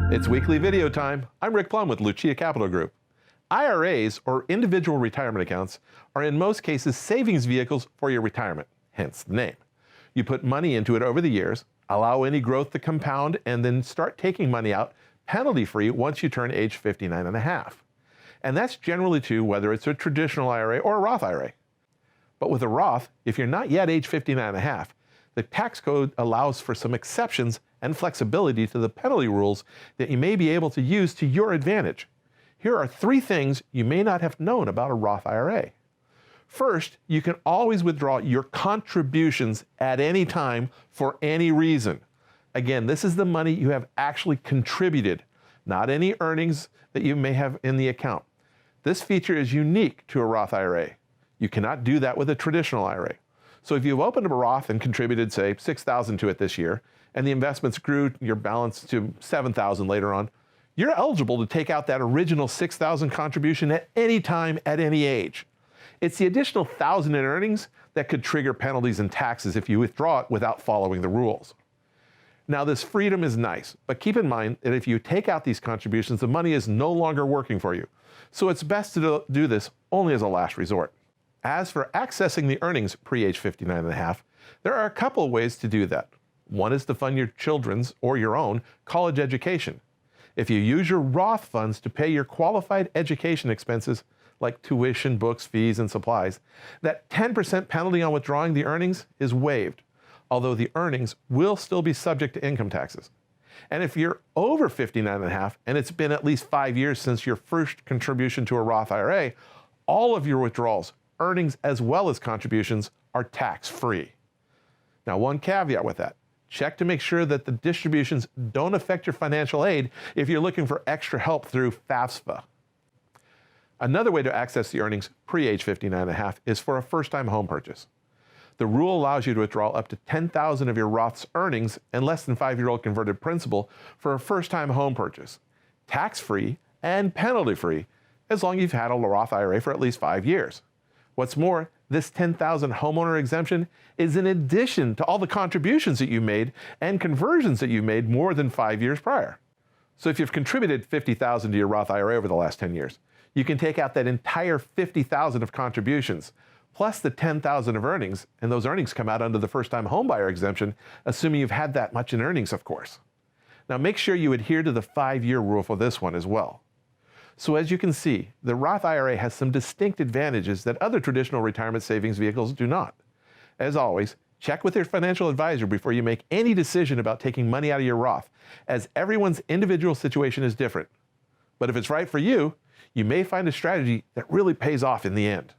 It's weekly video time. I'm Rick Plum with Lucia Capital Group. IRAs, or individual retirement accounts, are in most cases savings vehicles for your retirement, hence the name. You put money into it over the years, allow any growth to compound, and then start taking money out penalty-free once you turn age 59 and a half. And that's generally true whether it's a traditional IRA or a Roth IRA. But with a Roth, if you're not yet age 59 and a half, the tax code allows for some exceptions and flexibility to the penalty rules that you may be able to use to your advantage. Here are 3 things you may not have known about a Roth IRA. First, you can always withdraw your contributions at any time for any reason. Again, this is the money you have actually contributed, not any earnings that you may have in the account. This feature is unique to a Roth IRA. You cannot do that with a traditional IRA. So if you've opened a Roth and contributed, say, $6,000 to it this year, and the investments grew your balance to $7,000 later on, you're eligible to take out that original $6,000 contribution at any time, at any age. It's the additional $1,000 in earnings that could trigger penalties and taxes if you withdraw it without following the rules. Now, this freedom is nice, but keep in mind that if you take out these contributions, the money is no longer working for you. So it's best to do this only as a last resort. As for accessing the earnings pre-age 59 and a half, there are a couple of ways to do that. One is to fund your children's or your own college education. If you use your Roth funds to pay your qualified education expenses like tuition, books, fees, and supplies, that 10% penalty on withdrawing the earnings is waived, although the earnings will still be subject to income taxes. And if you're over 59 and a half and it's been at least 5 years since your first contribution to a Roth IRA, all of your withdrawals, earnings as well as contributions, are tax-free. Now, one caveat with that. Check to make sure that the distributions don't affect your financial aid if you're looking for extra help through FAFSA. Another way to access the earnings pre-age 59 and a half is for a first-time home purchase. The rule allows you to withdraw up to $10,000 of your Roth's earnings and less than 5-year-old converted principal for a first-time home purchase, tax-free and penalty-free, as long as you've had a Roth IRA for at least 5 years. What's more, this $10,000 homeowner exemption is in addition to all the contributions that you made and conversions that you made more than 5 years prior. So if you've contributed $50,000 to your Roth IRA over the last 10 years, you can take out that entire $50,000 of contributions, plus the $10,000 of earnings, and those earnings come out under the first-time homebuyer exemption, assuming you've had that much in earnings, of course. Now make sure you adhere to the 5-year rule for this one as well. So as you can see, the Roth IRA has some distinct advantages that other traditional retirement savings vehicles do not. As always, check with your financial advisor before you make any decision about taking money out of your Roth, as everyone's individual situation is different. But if it's right for you, you may find a strategy that really pays off in the end.